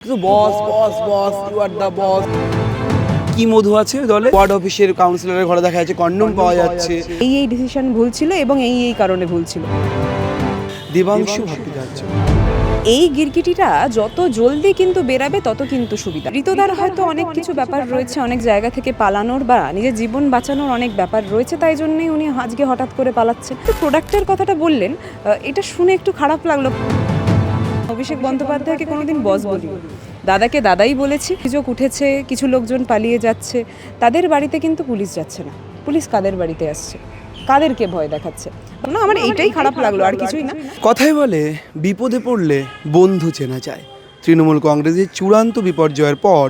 Boss boss boss you are the boss. কি মধু আছে দলে? ওয়ার্ড অফিসের কাউন্সিলরের ঘরে দেখা যাচ্ছে কন্ডম পাওয়া যাচ্ছে। এই ডিসিশন ভুল ছিল এবং এই কারণে ভুল ছিল। দেবাংশু ভট্টাচার্য এই গিরগিটিটা যত জলদি কিন্তু বেরাবে তত কিন্তু সুবিধা। ঋতুদার হয়তো অনেক কিছু ব্যাপার রয়েছে, অনেক জায়গা থেকে পালানোর বা নিজের জীবন বাঁচানোর অনেক ব্যাপার রয়েছে, তাই জন্যই উনি আজকে হঠাৎ করে পালাচ্ছেন। তো প্রোডাক্টের কথাটা বললেন, এটা শুনে একটু খারাপ লাগলো। অভিষেক বন্দ্যোপাধ্যায়কে কোনোদিন বস বলি, দাদাকে দাদাই বলেছি। অভিযোগ উঠেছে কিছু লোকজন পালিয়ে যাচ্ছে, তাদের বাড়িতে কিন্তু পুলিশ যাচ্ছে না। পুলিশ কাদের বাড়িতে আসছে, কাদেরকে ভয় দেখাচ্ছে? না, আমার এইটাই খারাপ লাগলো, আর কিছুই না। কথাই বলে বিপদে পড়লে বন্ধু চেনা যায়। তৃণমূল কংগ্রেসের চূড়ান্ত বিপর্যয়ের পর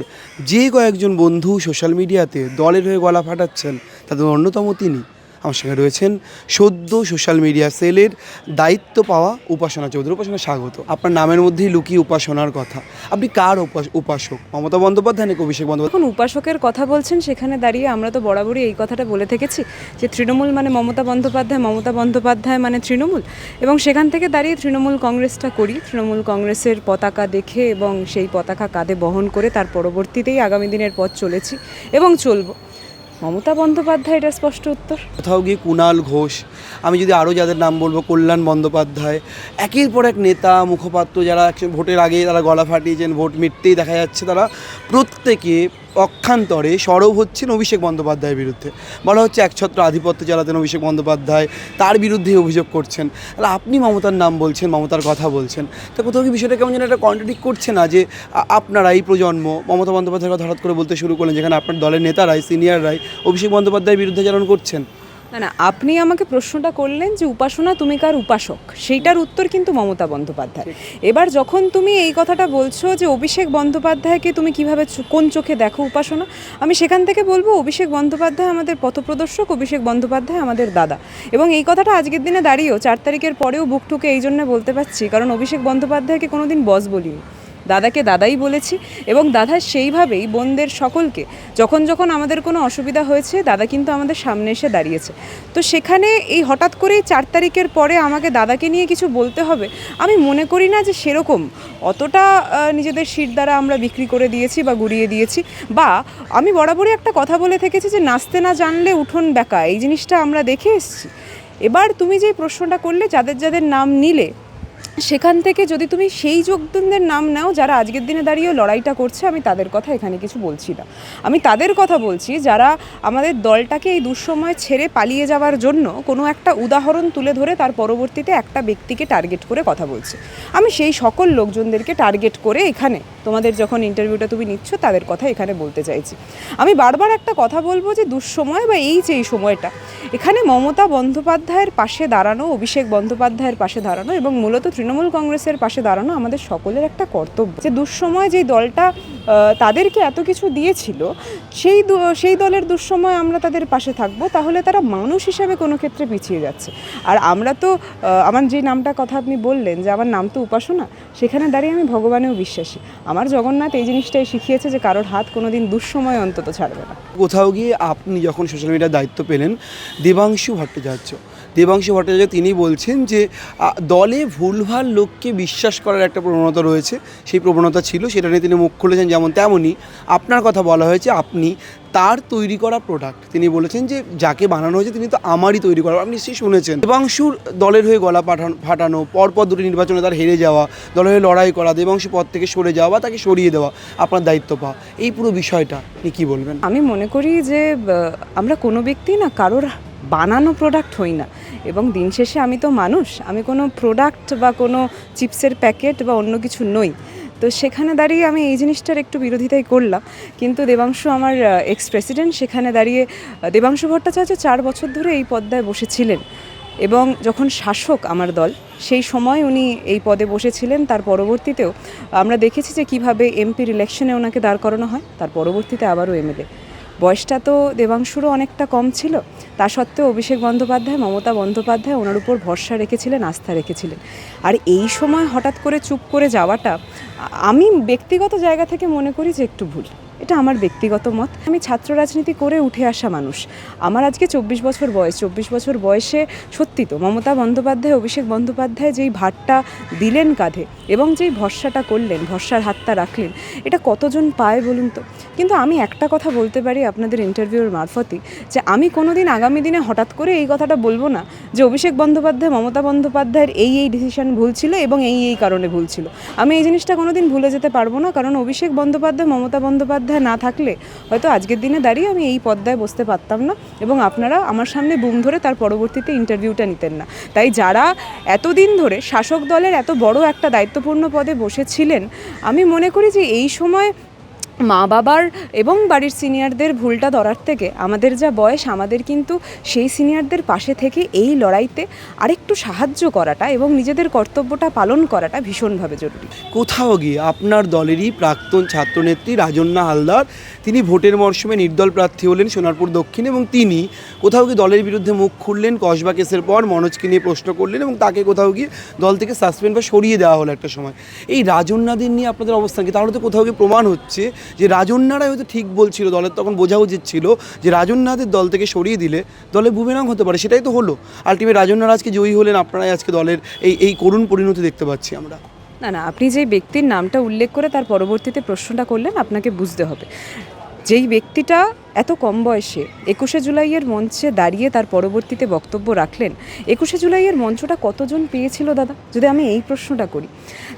যে কয়েকজন বন্ধু সোশ্যাল মিডিয়াতে দলের হয়ে গলা ফাটাচ্ছেন, তাদের অন্যতম তিনি। আমার সঙ্গে রয়েছেন সদ্য সোশ্যাল মিডিয়া সেলের দায়িত্ব পাওয়া উপাসনা চৌধুরী। উপাসনা, স্বাগত। আপনার নামের মধ্যেই লুকিয়ে উপাসনার কথা। আপনি কার উপাসক? মমতা বন্দ্যোপাধ্যায় নাকি অভিষেক বন্দ্যোপাধ্যায়? এখন উপাসকের কথা বলছেন, সেখানে দাঁড়িয়ে আমরা তো বরাবরই এই কথাটা বলে থেকেছি যে তৃণমূল মানে মমতা বন্দ্যোপাধ্যায়, মমতা বন্দ্যোপাধ্যায় মানে তৃণমূল। এবং সেখান থেকে দাঁড়িয়ে তৃণমূল কংগ্রেসটা করি। তৃণমূল কংগ্রেসের পতাকা দেখে এবং সেই পতাকা কাঁধে বহন করে তার পরবর্তীতেই আগামী দিনের পথ চলেছি এবং চলবো। মমতা বন্দ্যোপাধ্যায়, এটা স্পষ্ট উত্তর। কোথাও গিয়ে কুণাল ঘোষ, আমি যদি আরও যাদের নাম বলবো, কল্যাণ বন্দ্যোপাধ্যায়, একের পর এক নেতা মুখপাত্র যারা ভোটের আগে তারা গলা ফাটিয়েছেন, ভোট মিটতেই দেখা যাচ্ছে তারা প্রত্যেকে পক্ষান্তরে সরব হচ্ছেন অভিষেক বন্দ্যোপাধ্যায়ের বিরুদ্ধে। বলা হচ্ছে একছত্র আধিপত্য চালাতেন অভিষেক বন্দ্যোপাধ্যায়, তার বিরুদ্ধে অভিযোগ করছেন। তাহলে আপনি মমতার নাম বলছেন, মমতার কথা বলছেন, তা কোথাও কি বিষয়টা কেমন যেন একটা কন্ট্রাডিক্ট করছে না যে আপনারা এই প্রজন্ম মমতা বন্দ্যোপাধ্যায়ের কথা হঠাৎ করে বলতে শুরু করলেন, যেখানে আপনার দলের নেতারাই, সিনিয়ররাই অভিষেক বন্দ্যোপাধ্যায়ের বিরুদ্ধে চালন করছেন? না, আপনি আমাকে প্রশ্নটা করলেন যে উপাসনা তুমি কার উপাসক, সেইটার উত্তর কিন্তু মমতা বন্দ্যোপাধ্যায়। এবার যখন তুমি এই কথাটা বলছো যে অভিষেক বন্দ্যোপাধ্যায়কে তুমি কিভাবে কোন চোখে দেখো উপাসনা, আমি সেখান থেকে বলবো অভিষেক বন্দ্যোপাধ্যায় আমাদের পথপ্রদর্শক, অভিষেক বন্দ্যোপাধ্যায় আমাদের দাদা। এবং এই কথাটা আজকের দিনে দাঁড়িয়েও 4 তারিখের পরেও বুক ঠুকে এই জন্য বলতে পারছি কারণ অভিষেক বন্দ্যোপাধ্যায়কে কোনোদিন বস বলিনি, দাদাকে দাদাই বলেছি। এবং দাদা সেইভাবেই বোনদের সকলকে যখন যখন আমাদের কোনো অসুবিধা হয়েছে, দাদা কিন্তু আমাদের সামনে এসে দাঁড়িয়েছে। তো সেখানে এই হঠাৎ করেই 4 তারিখের পরে আমাকে দাদাকে নিয়ে কিছু বলতে হবে, আমি মনে করি না যে সেরকম অতটা নিজেদের শির দ্বারা আমরা বিক্রি করে দিয়েছি বা গুড়িয়ে দিয়েছি। বা আমি বরাবরই একটা কথা বলে থেকেছি যে নাচতে না জানলে উঠোন বেঁকা, এই জিনিসটা আমরা দেখে এসেছি। এবার তুমি যে প্রশ্নটা করলে যাদের যাদের নাম নিলে, সেখান থেকে যদি তুমি সেই যোগদানদের নাম নাও যারা আজকের দিনে দাঁড়িয়ে লড়াইটা করছে, আমি তাদের কথা এখানে কিছু বলছি না। আমি তাদের কথা বলছি যারা আমাদের দলটাকে এই দুঃসময় ছেড়ে পালিয়ে যাওয়ার জন্য কোনো একটা উদাহরণ তুলে ধরে তার পরবর্তীতে একটা ব্যক্তিকে টার্গেট করে কথা বলছে। আমি সেই সকল লোকজনদেরকে টার্গেট করে এখানে তোমাদের যখন ইন্টারভিউটা তুমি নিচ্ছ তাদের কথা এখানে বলতে চাইছি। আমি বারবার একটা কথা বলবো যে দুঃসময় বা এই যে এই সময়টা, এখানে মমতা বন্দ্যোপাধ্যায়ের পাশে দাঁড়ানো, অভিষেক বন্দ্যোপাধ্যায়ের পাশে দাঁড়ানো এবং মূলত তৃণমূল কংগ্রেসের পাশে দাঁড়ানো আমাদের সকলের একটা কর্তব্য। যে দুঃসময় যেই দলটা তাদেরকে এত কিছু দিয়েছিল, সেই দলের দুঃসময় আমরা তাদের পাশে থাকবো, তাহলে তারা মানুষ হিসাবে কোনো ক্ষেত্রে পিছিয়ে যাচ্ছে। আর আমরা তো আমার যে নামটা কথা আপনি বললেন যে আমার নাম তো উপাসনা, সেখানে দাঁড়িয়ে আমি ভগবানেও বিশ্বাসী। আমার জগন্নাথ এই জিনিসটাই শিখিয়েছে যে কারোর হাত কোনোদিন দুঃসময় অন্তত ছাড়বে না। কোথাও গিয়ে আপনি যখন সোশ্যাল মিডিয়ার দায়িত্ব পেলেন, দেবাংশু ভট্টাচার্য তিনি বলছেন যে দলে ভুলভাল লোককে বিশ্বাস করার একটা প্রবণতা রয়েছে, সেই প্রবণতা ছিল, সেটা নিয়ে তিনি মুখ খুলেছেন। যেমন তেমনই আপনার কথা বলা হয়েছে, আপনি তার তৈরি করা প্রোডাক্ট। তিনি বলেছেন যে যাকে বানানো হয়েছে তিনি তো আমারই তৈরি করা। আপনি নিশ্চয়ই শুনেছেন দেবাংশুর দলের হয়ে গলা ফাটানো, পরপর দুটি নির্বাচনে তার হেরে যাওয়া, দলের হয়ে লড়াই করা, দেবাংশু পদ থেকে সরে যাওয়া বা তাকে সরিয়ে দেওয়া, আপনার দায়িত্ব পাওয়া, এই পুরো বিষয়টা আপনি কী বলবেন? আমি মনে করি যে আমরা কোনো ব্যক্তি না কারোর বানানো প্রোডাক্ট হই না। এবং দিন শেষে আমি তো মানুষ, আমি কোনো প্রোডাক্ট বা কোনো চিপসের প্যাকেট বা অন্য কিছু নই। তো সেখানে দাঁড়িয়ে আমি এই জিনিসটার একটু বিরোধিতাই করলাম। কিন্তু দেবাংশু আমার এক্স প্রেসিডেন্ট, সেখানে দাঁড়িয়ে দেবাংশু ভট্টাচার্য 4 বছর ধরে এই পদটায় বসেছিলেন এবং যখন শাসক আমার দল, সেই সময় উনি এই পদে বসেছিলেন। তার পরবর্তীতেও আমরা দেখেছি যে কীভাবে এমপির ইলেকশনে ওনাকে দাঁড় করানো হয়, তার পরবর্তীতে আবারও এমএলএ। বয়সটা তো দেবাংশুরও অনেকটা কম ছিল, তা সত্ত্বেও অভিষেক বন্দ্যোপাধ্যায়, মমতা বন্দ্যোপাধ্যায় ওনার উপর ভরসা রেখেছিলেন, আস্থা রেখেছিলেন। আর এই সময় হঠাৎ করে চুপ করে যাওয়াটা আমি ব্যক্তিগত জায়গা থেকে মনে করি যে একটু ভুল। এটা আমার ব্যক্তিগত মত। আমি ছাত্র রাজনীতি করে উঠে আসা মানুষ, আমার আজকে 24 বছর বয়স। 24 বছর বয়সে সত্যি তো মমতা বন্দ্যোপাধ্যায়, অভিষেক বন্দ্যোপাধ্যায় যেই ভারটা দিলেন কাঁধে এবং যেই ভরসাটা করলেন, ভরসার হাতটা রাখলেন, এটা কতজন পায় বলুন তো। কিন্তু আমি একটা কথা বলতে পারি আপনাদের ইন্টারভিউর মারফতই, যে আমি কোনো দিন আগামী দিনে হঠাৎ করে এই কথাটা বলবো না যে অভিষেক বন্দ্যোপাধ্যায়, মমতা বন্দ্যোপাধ্যায়ের এই ডিসিশন ভুল ছিল এবং এই কারণে ভুল ছিল। আমি এই জিনিসটা কোনো দিন ভুলে যেতে পারবো না, কারণ অভিষেক বন্দ্যোপাধ্যায়, মমতা বন্দ্যোপাধ্যায় না থাকলে হয়তো আজকের দিনে দাঁড়িয়ে আমি এই পদ্মায় বসতে পারতাম না এবং আপনারা আমার সামনে বুম ধরে তার পরবর্তীতে ইন্টারভিউটা নিতেন না। তাই যারা এতদিন ধরে শাসক দলের এত বড় একটা দায়িত্বপূর্ণ পদে বসেছিলেন, আমি মনে করি যে এই সময় মা বাবার এবং বাড়ির সিনিয়রদের ভুলটা ধরার থেকে আমাদের যা বয়স, আমাদের কিন্তু সেই সিনিয়রদের পাশে থেকে এই লড়াইতে আরেকটু সাহায্য করাটা এবং নিজেদের কর্তব্যটা পালন করাটা ভীষণভাবে জরুরি। কোথাও গিয়ে আপনার দলেরই প্রাক্তন ছাত্রনেত্রী রাজন্যা হালদার, তিনি ভোটের মরশুমে নির্দল প্রার্থী হলেন সোনারপুর দক্ষিণ, এবং তিনি কোথাও গিয়ে দলের বিরুদ্ধে মুখ খুললেন কসবা কেসের পর, মনোজকে নিয়ে প্রশ্ন করলেন এবং তাকে কোথাও গিয়ে দল থেকে সাসপেন্ড বা সরিয়ে দেওয়া হলো একটা সময়। এই রাজন্যাদের নিয়ে আপনাদের অবস্থান কি? তাহলে তো কোথাও গিয়ে প্রমাণ হচ্ছে যে রাজন্যারাই হয়তো ঠিক বলছিল, দলের তখন বোঝা উচিত ছিল যে রাজন্যাদের দল থেকে সরিয়ে দিলে দলে বুমেরাং হতে পারে। সেটাই তো হলো। আলটিমেট রাজন্যারা আজকে জয়ী হলেন, আপনারাই আজকে দলের এই করুণ পরিণতি দেখতে পাচ্ছি আমরা। না, আপনি যেই ব্যক্তির নামটা উল্লেখ করে তার পরবর্তীতে প্রশ্নটা করলেন, আপনাকে বুঝতে হবে যেই ব্যক্তিটা এত কম বয়সে 21শে জুলাইয়ের মঞ্চে দাঁড়িয়ে তার পরবর্তীতে বক্তব্য রাখলেন, 21শে জুলাইয়ের মঞ্চটা কতজন পেয়েছিল দাদা, যদি আমি এই প্রশ্নটা করি।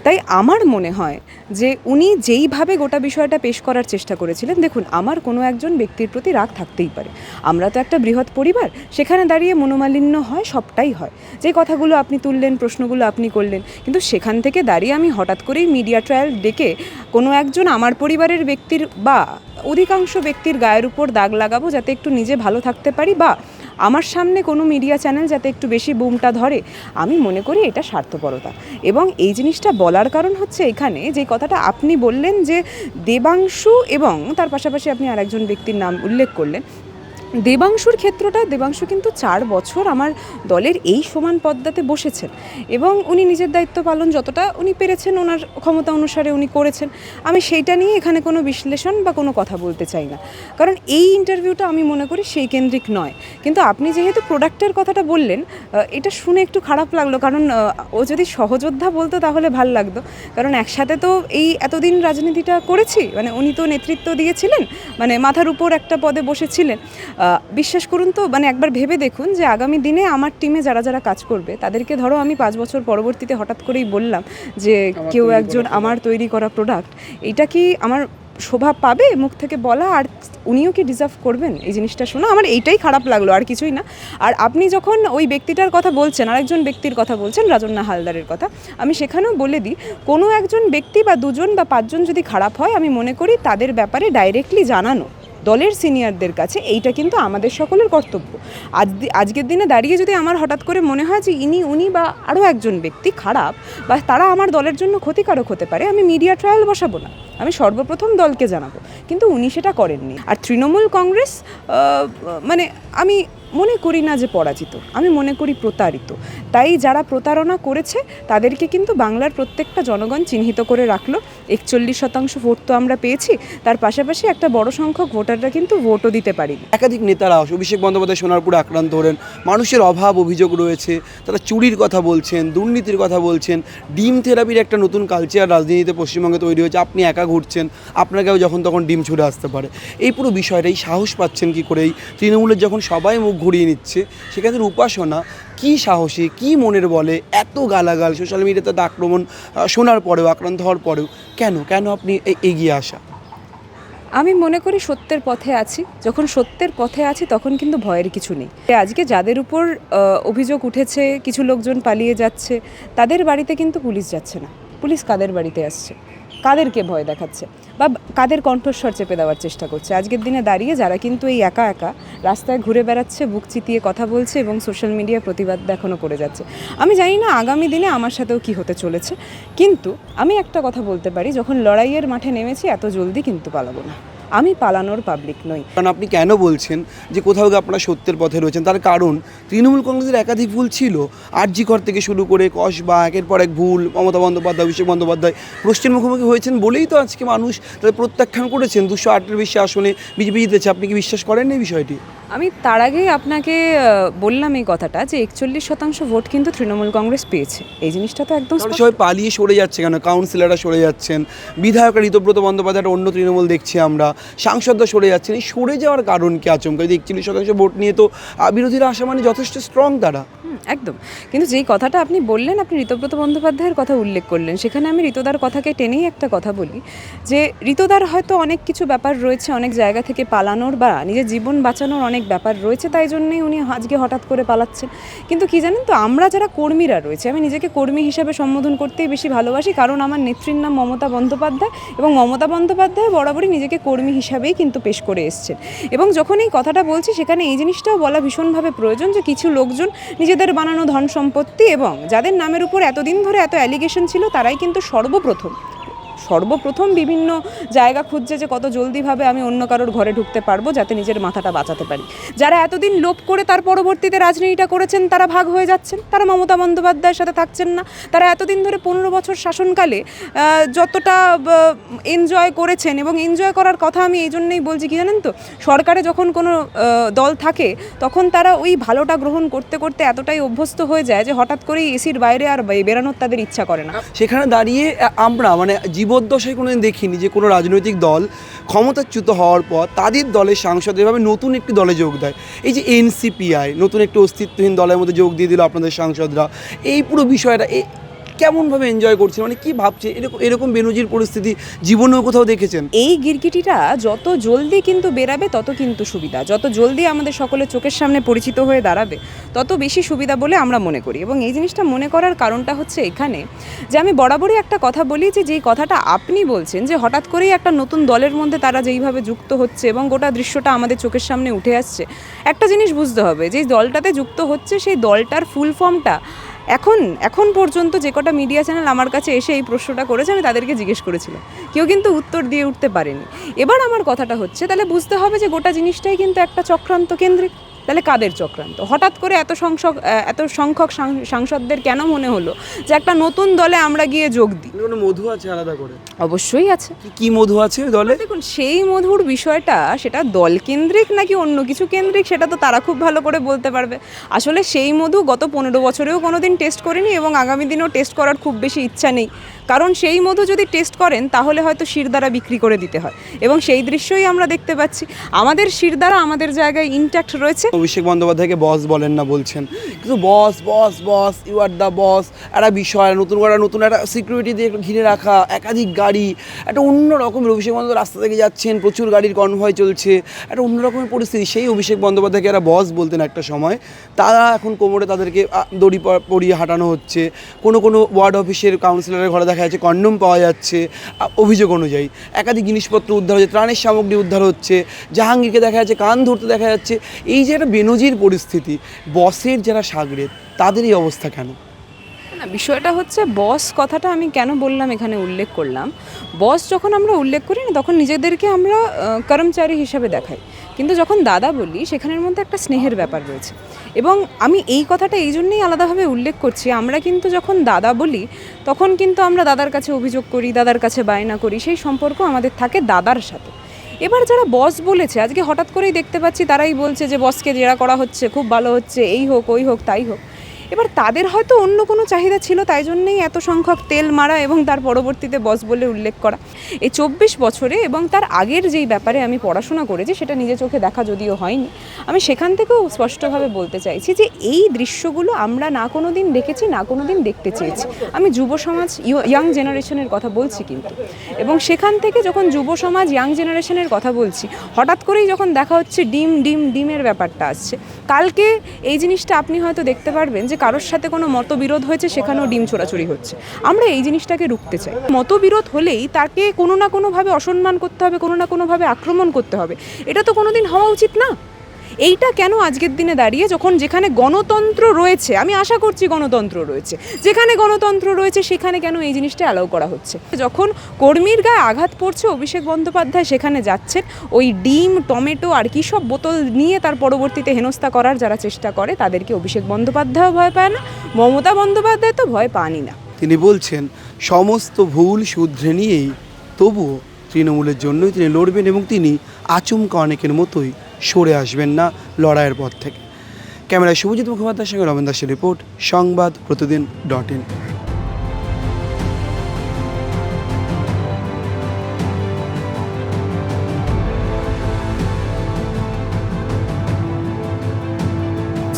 তাই আমার মনে হয় যে উনি যেইভাবে গোটা বিষয়টা পেশ করার চেষ্টা করেছিলেন, দেখুন আমার কোনো একজন ব্যক্তির প্রতি রাগ থাকতেই পারে, আমরা তো একটা বৃহৎ পরিবার, সেখানে দাঁড়িয়ে মনোমালিন্য হয়, সবটাই হয়। যে কথাগুলো আপনি তুললেন, প্রশ্নগুলো আপনি করলেন, কিন্তু সেখান থেকে দাঁড়িয়ে আমি হঠাৎ করেই মিডিয়া ট্রায়াল ডেকে কোনো একজন আমার পরিবারের ব্যক্তির বা অধিকাংশ ব্যক্তির গায়ের উপর দাগ লাগাবো যাতে একটু নিজে ভালো থাকতে পারি, বা আমার সামনে কোনো মিডিয়া চ্যানেল যাতে একটু বেশি বুমটা ধরে, আমি মনে করি এটা স্বার্থপরতা। এবং এই জিনিসটা বলার কারণ হচ্ছে এখানে যে কথাটা আপনি বললেন যে দেবাংশু এবং তার পাশাপাশি আপনি আরেকজন ব্যক্তির নাম উল্লেখ করলেন, দেবাংশুর ক্ষেত্রটা, দেবাংশু কিন্তু 4 বছর আমার দলের এই সমান পদ্মাতে বসেছেন এবং উনি নিজের দায়িত্ব পালন যতটা উনি পেরেছেন ওনার ক্ষমতা অনুসারে উনি করেছেন। আমি সেইটা নিয়ে এখানে কোনো বিশ্লেষণ বা কোনো কথা বলতে চাই না, কারণ এই ইন্টারভিউটা আমি মনে করি সেই কেন্দ্রিক নয়। কিন্তু আপনি যেহেতু প্রোডাক্টের কথাটা বললেন, এটা শুনে একটু খারাপ লাগলো, কারণ ও যদি সহযোদ্ধা বলতো তাহলে ভাল লাগতো, কারণ একসাথে তো এই এতদিন রাজনীতিটা করেছি, মানে উনি তো নেতৃত্ব দিয়েছিলেন, মানে মাথার উপর একটা পদে বসেছিলেন। বিশ্বাস করুন তো, মানে একবার ভেবে দেখুন যে আগামী দিনে আমার টিমে যারা যারা কাজ করবে তাদেরকে ধরো আমি 5 বছর পরবর্তীতে হঠাৎ করেই বললাম যে কেউ একজন আমার তৈরি করা প্রোডাক্ট, এটা কি আমার শোভা পাবে মুখ থেকে বলা, আর উনিও কি ডিজার্ভ করবেন এই জিনিসটা শোনা? আমার এইটাই খারাপ লাগলো, আর কিছুই না। আর আপনি যখন ওই ব্যক্তিটার কথা বলছেন, আরেকজন ব্যক্তির কথা বলছেন, রাজন্যা হালদারের কথা, আমি সেখানেও বলে দিই, কোনো একজন ব্যক্তি বা 2 জন বা 5 জন যদি খারাপ হয়, আমি মনে করি তাদের ব্যাপারে ডাইরেক্টলি জানানো দলের সিনিয়রদের কাছে, এইটা কিন্তু আমাদের সকলের কর্তব্য। আজকের দিনে দাঁড়িয়ে যদি আমার হঠাৎ করে মনে হয় যে উনি বা আরও একজন ব্যক্তি খারাপ বা তারা আমার দলের জন্য ক্ষতিকারক হতে পারে, আমি মিডিয়া ট্রায়াল বসাবো না, আমি সর্বপ্রথম দলকে জানাবো, কিন্তু উনি সেটা করেননি। আর তৃণমূল কংগ্রেস মানে আমি মনে করি না যে পরাজিত, আমি মনে করি প্রতারিত। তাই যারা প্রতারণা করেছে তাদেরকে কিন্তু বাংলার প্রত্যেকটা জনগণ চিহ্নিত করে রাখলো। 41% ভোট তো আমরা পেয়েছি, তার পাশাপাশি একটা বড় সংখ্যক ভোটাররা কিন্তু ভোটও দিতে পারিনি। একাধিক নেতারা, অভিষেক বন্দ্যোপাধ্যায় সোনারপুরে আক্রান্ত হলেন, মানুষের অভাব অভিযোগ রয়েছে, তারা চুরির কথা বলছেন, দুর্নীতির কথা বলছেন, ডিম থেরাপির একটা নতুন কালচার রাজনীতিতে পশ্চিমবঙ্গে তৈরি হয়েছে, আপনি একা ঘুরছেন, আপনাকেও যখন তখন ডিম ছুড়ে আসতে পারে। এই পুরো বিষয়টাই সাহস পাচ্ছেন কি করে? এই তৃণমূলের যখন সবাই মুখ ঘুরিয়ে নিচ্ছে, সেখানে উপাসনা কি সাহসী, কি মনের বলে এত গালাগাল, সোশ্যাল মিডিয়াতে আক্রমণ শোনার পরেও, আক্রান্ত হওয়ার পরেও কেন আপনি এগিয়ে আসা? আমি মনে করি সত্যের পথে আছি, যখন সত্যের পথে আছি তখন কিন্তু ভয়ের কিছু নেই। আজকে যাদের উপর অভিযোগ উঠেছে, কিছু লোকজন পালিয়ে যাচ্ছে, তাদের বাড়িতে কিন্তু পুলিশ যাচ্ছে না। পুলিশ কাদের বাড়িতে আসছে, কাদেরকে ভয় দেখাচ্ছে বা কাদের কণ্ঠস্বর চেপে দেওয়ার চেষ্টা করছে? আজকের দিনে দাঁড়িয়ে যারা কিন্তু এই একা একা রাস্তায় ঘুরে বেড়াচ্ছে, বুক চিতিয়ে কথা বলছে এবং সোশ্যাল মিডিয়ায় প্রতিবাদ দেখানো করে যাচ্ছে। আমি জানি না আগামী দিনে আমার সাথেও কি হতে চলেছে, কিন্তু আমি একটা কথা বলতে পারি, যখন লড়াইয়ের মাঠে নেমেছি এত জলদি কিন্তু পালাবো না। আমি পালানোর পাবলিক নই। কারণ আপনি কেন বলছেন যে কোথাও গিয়ে আপনারা সত্যের পথে রয়েছেন, তার কারণ তৃণমূল কংগ্রেসের একাধিক ভুল ছিল। আরজি কর থেকে শুরু করে কসবা, একের পর এক ভুল, মমতা বন্দ্যোপাধ্যায়, অভিষেক বন্দ্যোপাধ্যায় প্রশ্নের মুখোমুখি হয়েছেন বলেই তো আজকে মানুষ তাদের প্রত্যাখ্যান করেছেন। 208-এর বেশি আসনে বিজেপি জিতেছে। আপনি কি বিশ্বাস করেন এই বিষয়টি? আমি তার আগেই আপনাকে বললাম এই কথাটা যে 41% ভোট কিন্তু তৃণমূল কংগ্রেস পেয়েছে, এই জিনিসটা তো একদম তাহলে সবাই পালিয়ে সরে যাচ্ছে কেন? কাউন্সিলররা সরে যাচ্ছেন, বিধায়ক ঋতব্রত বন্দ্যোপাধ্যায় অন্য তৃণমূল দেখছি আমরা, সাংসদরা সরে যাচ্ছেন। এই সরে যাওয়ার কারণ কি আচমকা? 41% ভোট নিয়ে তো বিরোধীরা আসা মানে যথেষ্ট স্ট্রং তারা। একদম। কিন্তু যেই কথাটা আপনি বললেন, আপনি ঋতব্রত বন্দ্যোপাধ্যায়ের কথা উল্লেখ করলেন, সেখানে আমি ঋতদার কথাকে টেনেই একটা কথা বলি যে ঋতদার হয়তো অনেক কিছু ব্যাপার রয়েছে, অনেক জায়গা থেকে পালানোর বা নিজের জীবন বাঁচানোর অনেক ব্যাপার রয়েছে, তাই জন্যই উনি আজকে হঠাৎ করে পালাচ্ছেন। কিন্তু কি জানেন তো, আমরা যারা কর্মীরা রয়েছে, আমি নিজেকে কর্মী হিসাবে সম্বোধন করতেই বেশি ভালোবাসি, কারণ আমার নেত্রীর নাম মমতা বন্দ্যোপাধ্যায় এবং মমতা বন্দ্যোপাধ্যায় বরাবরই নিজেকে কর্মী হিসাবেই কিন্তু পেশ করে এসছেন। এবং যখন এই কথাটা বলছি, সেখানে এই জিনিসটাও বলা ভীষণভাবে প্রয়োজন যে কিছু লোকজন নিজেদের বানানো ধন সম্পত্তি এবং যাদের নামের উপর এতদিন ধরে এত অ্যালিগেশন ছিল, তারাই কিন্তু সর্বপ্রথম বিভিন্ন জায়গা খুঁজছে যে কত জলদিভাবে আমি অন্য কারোর ঘরে ঢুকতে পারবো যাতে নিজের মাথাটা বাঁচাতে পারি। যারা এতদিন লোভ করে তার পরবর্তীতে রাজনীতিটা করেছেন, তারা ভাগ হয়ে যাচ্ছেন, তারা মমতা বন্দ্যোপাধ্যায়ের সাথে থাকছেন না। তারা এতদিন ধরে 15 বছর শাসনকালে যতটা এনজয় করেছেন, এবং এনজয় করার কথা আমি এই জন্যই বলছি, কি জানেন তো, সরকারে যখন কোনো দল থাকে তখন তারা ওই ভালোটা গ্রহণ করতে করতে এতটাই অভ্যস্ত হয়ে যায় যে হঠাৎ করেই এসির বাইরে আর বেরানোর তাদের ইচ্ছা করে না। সেখানে দাঁড়িয়ে আমরা মানে জীবদ্দশায় কোনোদিন দেখিনি যে কোনো রাজনৈতিক দল ক্ষমতাচ্যুত হওয়ার পর তাদের দলের সাংসদ এভাবে নতুন একটি দলে যোগ দেয়। এই যে এনসিপিআই নতুন একটি অস্তিত্বহীন দলের মধ্যে যোগ দিয়ে দিল আপনাদের সাংসদরা, এই পুরো বিষয়টা কেমনভাবে এনজয় করছেন, মানে কি ভাবছে? এরকম বেনজির পরিস্থিতি জীবনেও কোথাও দেখেছেন? এই গিরগিটিটা যত জলদি কিন্তু বেরাবে তত কিন্তু সুবিধা, যত জলদি আমাদের সকলের চোখের সামনে পরিচিত হয়ে দাঁড়াবে তত বেশি সুবিধা বলে আমরা মনে করি। এবং এই জিনিসটা মনে করার কারণটা হচ্ছে এখানে যে আমি বরাবরই একটা কথা বলি যে যেই কথাটা আপনি বলছেন যে হঠাৎ করেই একটা নতুন দলের মধ্যে তারা যেইভাবে যুক্ত হচ্ছে এবং গোটা দৃশ্যটা আমাদের চোখের সামনে উঠে আসছে, একটা জিনিস বুঝতে হবে, যে দলটাতে যুক্ত হচ্ছে সেই দলটার ফুল ফর্মটা এখন পর্যন্ত যে কটা মিডিয়া চ্যানেল আমার কাছে এসে এই প্রশ্নটা করেছে, আমি তাদেরকে জিজ্ঞেস করেছিলাম, কেউ কিন্তু উত্তর দিয়ে উঠতে পারেনি। এবার আমার কথাটা হচ্ছে, তাহলে বুঝতে হবে যে গোটা জিনিসটাই কিন্তু একটা চক্রান্ত কেন্দ্রিক। তাহলে কাদের চক্রান্ত? হঠাৎ করে এত সংখ্যক সাংসদদের কেন মনে হলো যে একটা নতুন দলে আমরা গিয়ে যোগ দিই? কোনো মধু আছে আলাদা করে? অবশ্যই আছে। কি মধু আছে দলে? দেখুন, সেই মধুর বিষয়টা সেটা দল কেন্দ্রিক নাকি অন্য কিছু কেন্দ্রিক সেটা তো তারা খুব ভালো করে বলতে পারবে। আসলে সেই মধু গত 15 বছরেও কোনোদিন টেস্ট করিনি এবং আগামী দিনেও টেস্ট করার খুব বেশি ইচ্ছা নেই, কারণ সেই মধু যদি টেস্ট করেন তাহলে হয়তো শিরদাঁড়া বিক্রি করে দিতে হয়, এবং সেই দৃশ্যই আমরা দেখতে পাচ্ছি। আমাদের শিরদাঁড়া আমাদের জায়গায় ইনট্যাক্ট রয়েছে। অভিষেক বন্দ্যোপাধ্যায়কে বস বলেন না বলছেন, কিন্তু বস বস বস ইউ আর দ্য বস একটা বিষয়, নতুন একটা সিকিউরিটি দিয়ে ঘিরে রাখা, একাধিক গাড়ি, একটা অন্য রকমের অভিষেক বন্দ্যোপাধ্যায় রাস্তা থেকে যাচ্ছেন, প্রচুর গাড়ির কনভয় চলছে, একটা অন্য রকমের পরিস্থিতি। সেই অভিষেক বন্দ্যোপাধ্যায়কে এরা বস বলতেন একটা সময়, তারা এখন কোমরে তাদেরকে দড়ি পরিয়ে হাঁটানো হচ্ছে। কোনো ওয়ার্ড অফিসের কাউন্সিলরের ঘরে দেখা যাচ্ছে কন্ডম পাওয়া যাচ্ছে, অভিযোগ অনুযায়ী একাধিক জিনিসপত্র উদ্ধার হচ্ছে, ত্রাণের সামগ্রী উদ্ধার হচ্ছে, জাহাঙ্গীরকে দেখা যাচ্ছে কান ধরতে দেখা যাচ্ছে। এই যে একটা বেনজির পরিস্থিতি, বসের যারা সাগরেদ তাদের এই অবস্থা কেন? না, বিষয়টা হচ্ছে বস কথাটা আমি কেন বললাম, এখানে উল্লেখ করলাম, বস যখন আমরা উল্লেখ করি না তখন নিজেদেরকে আমরা কর্মচারী হিসাবে দেখাই, কিন্তু যখন দাদা বলি সেখানের মধ্যে একটা স্নেহের ব্যাপার রয়েছে। এবং আমি এই কথাটা এই জন্যই আলাদাভাবে উল্লেখ করছি, আমরা কিন্তু যখন দাদা বলি তখন কিন্তু আমরা দাদার কাছে অভিযোগ করি, দাদার কাছে বায়না করি, সেই সম্পর্ক আমাদের থাকে দাদার সাথে। এবার যারা বস বলেছে, আজকে হঠাৎ করেই দেখতে পাচ্ছি তারাই বলছে যে বসকে জেরা করা হচ্ছে, খুব ভালো হচ্ছে, এই হোক ওই হোক তাই হোক। এবার তাদের হয়তো অন্য কোনো চাহিদা ছিল, তাই জন্যেই এত সংখ্যক তেল মারা এবং তার পরবর্তীতে বস বলে উল্লেখ করা। এই 24 বছরে এবং তার আগের যেই ব্যাপারে আমি পড়াশোনা করেছি, সেটা নিজে চোখে দেখা যদিও হয়নি, আমি সেখান থেকেও স্পষ্টভাবে বলতে চাইছি যে এই দৃশ্যগুলো আমরা না কোনো দিন দেখেছি, না কোনো দিন দেখতে চেয়েছি। আমি যুব সমাজ, ইয়াং জেনারেশনের কথা বলছি কিন্তু, এবং সেখান থেকে যখন যুব সমাজ, ইয়াং জেনারেশনের কথা বলছি, হঠাৎ করেই যখন দেখা হচ্ছে ডিমের ব্যাপারটা আসছে, কালকে এই জিনিসটা আপনি হয়তো দেখতে পারবেন যে কারোর সাথে কোনো মতবিরোধ হয়েছে, সেখানেও ডিম চোরাচুরি হচ্ছে। আমরা এই জিনিসটাকে রুখতে চাই। মতবিরোধ হলেই তাকে কোনো না কোনোভাবে অসম্মান করতে হবে, কোনো না কোনোভাবে আক্রমণ করতে হবে, এটা তো কোনোদিন হওয়া উচিত না। এইটা কেন আজকের দিনে দাঁড়িয়ে, যখন যেখানে গণতন্ত্র রয়েছে, আমি আশা করছি গণতন্ত্র রয়েছে, যেখানে গণতন্ত্র রয়েছে সেখানে কেন এই জিনিসটা অ্যালাউ করা হচ্ছে? যখন কর্মীর গায়ে আঘাত পড়ছে, অভিষেক বন্দ্যোপাধ্যায় সেখানে যাচ্ছেন ওই ডিম, টমেটো আর কী সব বোতল নিয়ে তার পরবর্তীতে হেনস্থা করার যারা চেষ্টা করে তাদেরকে অভিষেক বন্দ্যোপাধ্যায়ও ভয় পায় না, মমতা বন্দ্যোপাধ্যায় তো ভয় পানই না। তিনি বলছেন সমস্ত ভুল শুধরে নিয়েই তবুও তৃণমূলের জন্যই তিনি লড়বেন এবং তিনি আচমকা অনেকের মতোই সরে আসবেন না লড়াইয়ের পথ থেকে। ক্যামেরায় শুভজিৎ মুখোপাধ্যায়ের সঙ্গে রমেন দাসের রিপোর্ট, সংবাদ প্রতিদিন.in।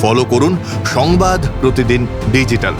ফলো করুন সংবাদ প্রতিদিন ডিজিটাল।